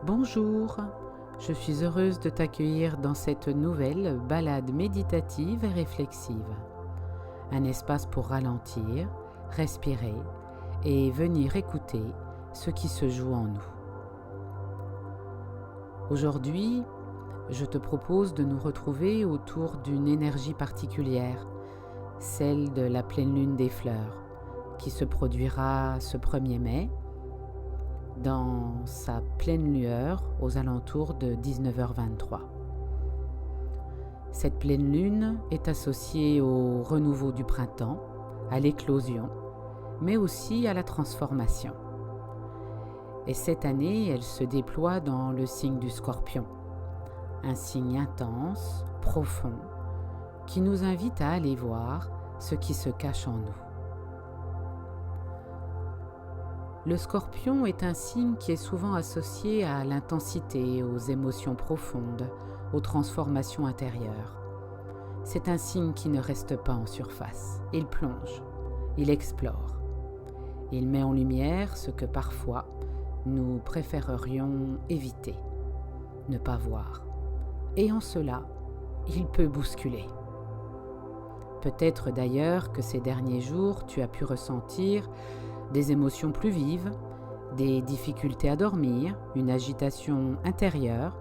Bonjour, je suis heureuse de t'accueillir dans cette nouvelle balade méditative et réflexive. Un espace pour ralentir, respirer et venir écouter ce qui se joue en nous. Aujourd'hui, je te propose de nous retrouver autour d'une énergie particulière, celle de la pleine lune des fleurs, qui se produira ce 1er mai dans sa pleine lueur aux alentours de 19h23. Cette pleine lune est associée au renouveau du printemps, à l'éclosion, mais aussi à la transformation. Et cette année, elle se déploie dans le signe du Scorpion, un signe intense, profond, qui nous invite à aller voir ce qui se cache en nous. Le Scorpion est un signe qui est souvent associé à l'intensité, aux émotions profondes, aux transformations intérieures. C'est un signe qui ne reste pas en surface. Il plonge, il explore. Il met en lumière ce que parfois nous préférerions éviter, ne pas voir. Et en cela, il peut bousculer. Peut-être d'ailleurs que ces derniers jours, tu as pu ressentir des émotions plus vives, des difficultés à dormir, une agitation intérieure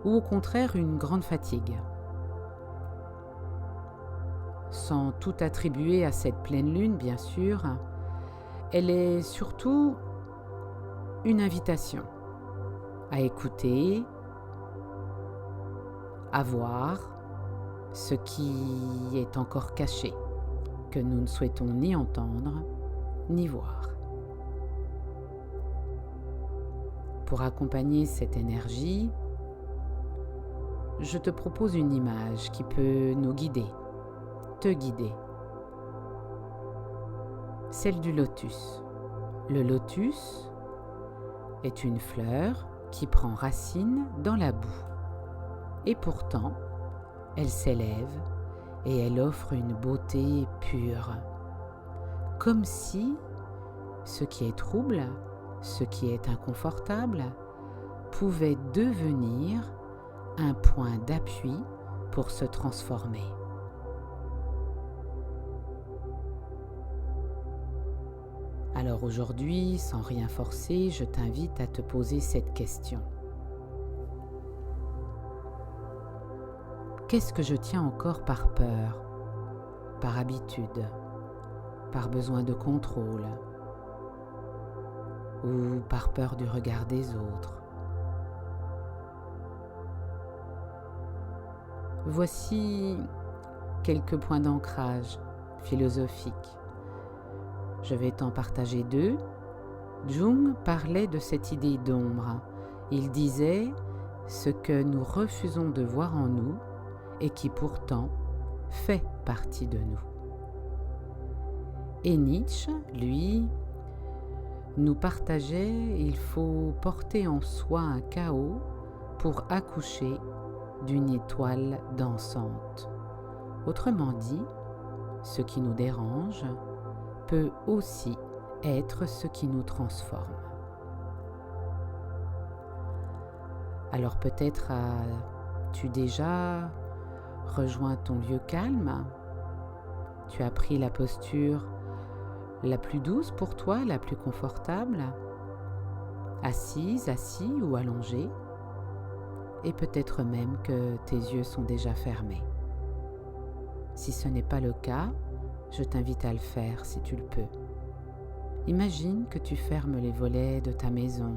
ou au contraire une grande fatigue. Sans tout attribuer à cette pleine lune, bien sûr, elle est surtout une invitation à écouter, à voir ce qui est encore caché, que nous ne souhaitons ni entendre ni voir. Pour accompagner cette énergie, je te propose une image qui peut nous guider, te guider. Celle du lotus. Le lotus est une fleur qui prend racine dans la boue. Et pourtant, elle s'élève et elle offre une beauté pure. Comme si ce qui est trouble, ce qui est inconfortable, pouvait devenir un point d'appui pour se transformer. Alors aujourd'hui, sans rien forcer, je t'invite à te poser cette question. Qu'est-ce que je tiens encore par peur, par habitude, par besoin de contrôle ou par peur du regard des autres? Voici quelques points d'ancrage philosophiques. Je vais t'en partager 2. Jung parlait de cette idée d'ombre. Il disait ce que nous refusons de voir en nous et qui pourtant fait partie de nous. Et Nietzsche, lui, nous partageait il faut porter en soi un chaos pour accoucher d'une étoile dansante. Autrement dit, ce qui nous dérange peut aussi être ce qui nous transforme. Alors peut-être as-tu déjà rejoint ton lieu calme, tu as pris la posture la plus douce pour toi, la plus confortable, assise, assis ou allongé, et peut-être même que tes yeux sont déjà fermés. Si ce n'est pas le cas, je t'invite à le faire si tu le peux. Imagine que tu fermes les volets de ta maison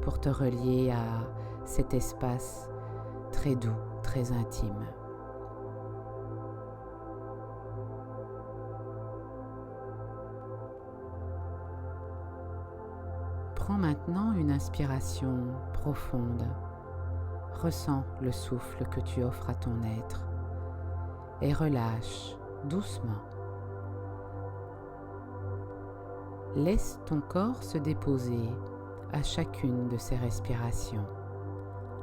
pour te relier à cet espace très doux, très intime. Prends maintenant une inspiration profonde. Ressens le souffle que tu offres à ton être et relâche doucement. Laisse ton corps se déposer à chacune de ces respirations.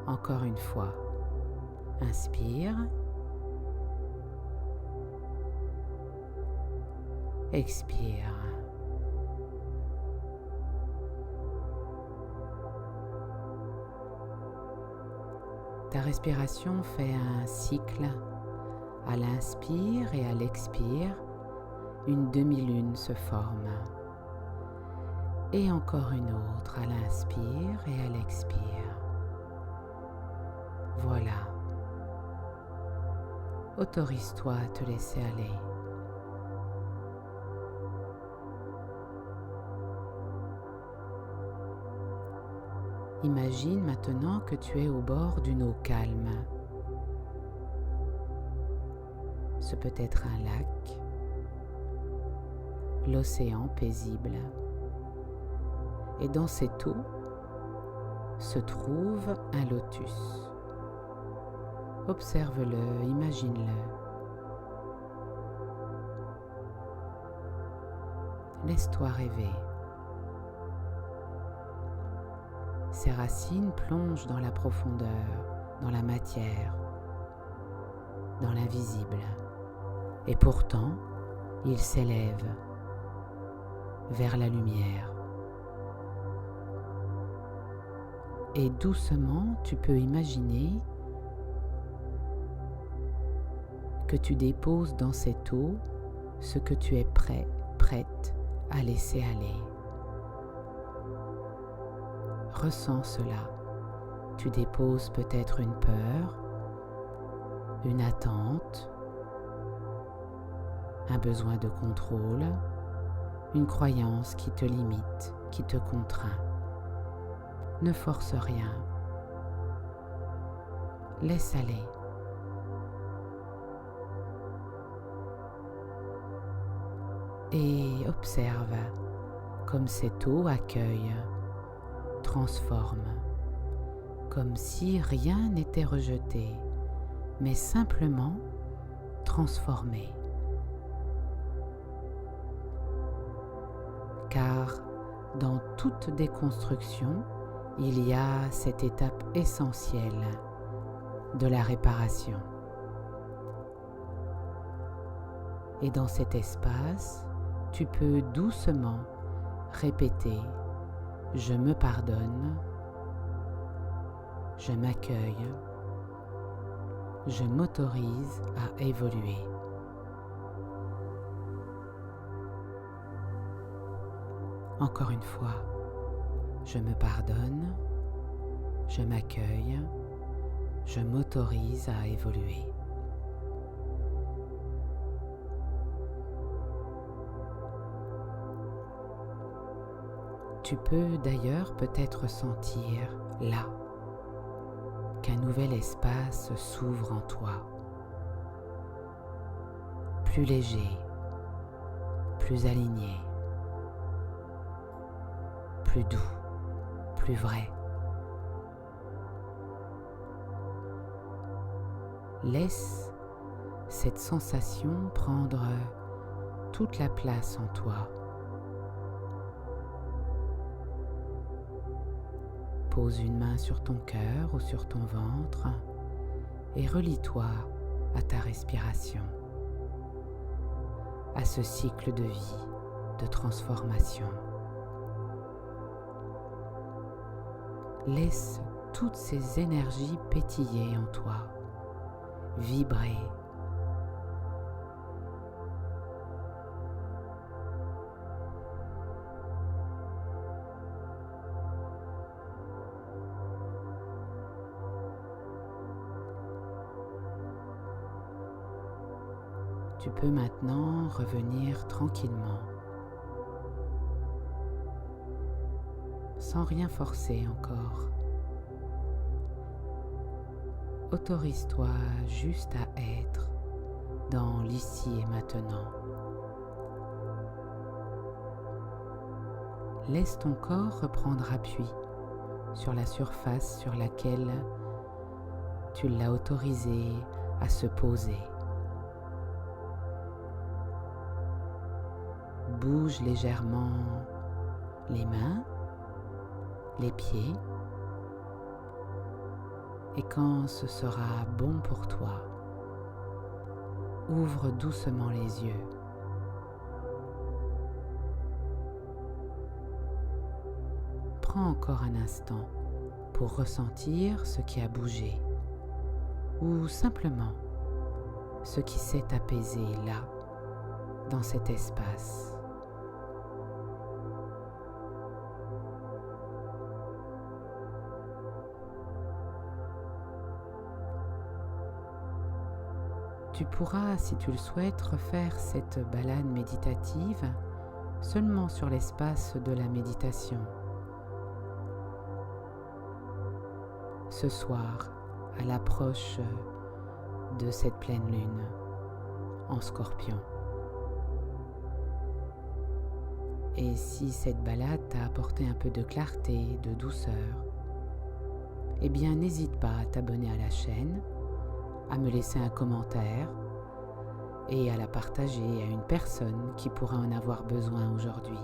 Encore une fois, inspire, expire. Ta respiration fait un cycle. À l'inspire et à l'expire, une demi-lune se forme. Et encore une autre à l'inspire et à l'expire. Voilà. Autorise-toi à te laisser aller. Imagine maintenant que tu es au bord d'une eau calme. Ce peut être un lac, l'océan paisible. Et dans cette eau se trouve un lotus. Observe-le, imagine-le. Laisse-toi rêver. Ses racines plongent dans la profondeur, dans la matière, dans l'invisible. Et pourtant, il s'élève vers la lumière. Et doucement, tu peux imaginer que tu déposes dans cette eau ce que tu es prête à laisser aller. Ressens cela. Tu déposes peut-être une peur, une attente, un besoin de contrôle, une croyance qui te limite, qui te contraint. Ne force rien. Laisse aller. Et observe comme cette eau accueille, transforme, comme si rien n'était rejeté, mais simplement transformé. Car dans toute déconstruction, il y a cette étape essentielle de la réparation. Et dans cet espace, tu peux doucement répéter « Je me pardonne, je m'accueille, je m'autorise à évoluer ». Encore une fois, je me pardonne, je m'accueille, je m'autorise à évoluer. Tu peux d'ailleurs peut-être sentir là qu'un nouvel espace s'ouvre en toi, plus léger, plus aligné, plus doux, plus vrai. Laisse cette sensation prendre toute la place en toi. Pose une main sur ton cœur ou sur ton ventre et relie-toi à ta respiration, à ce cycle de vie, de transformation. Laisse toutes ces énergies pétiller en toi, vibrer. Tu peux maintenant revenir tranquillement, sans rien forcer encore. Autorise-toi juste à être dans l'ici et maintenant. Laisse ton corps reprendre appui sur la surface sur laquelle tu l'as autorisé à se poser. Bouge légèrement les mains, les pieds, et quand ce sera bon pour toi, ouvre doucement les yeux. Prends encore un instant pour ressentir ce qui a bougé, ou simplement ce qui s'est apaisé là, dans cet espace. Tu pourras, si tu le souhaites, refaire cette balade méditative seulement sur l'espace de la méditation. Ce soir, à l'approche de cette pleine lune en Scorpion. Et si cette balade t'a apporté un peu de clarté, de douceur, eh bien n'hésite pas à t'abonner à la chaîne, à me laisser un commentaire et à la partager à une personne qui pourra en avoir besoin aujourd'hui.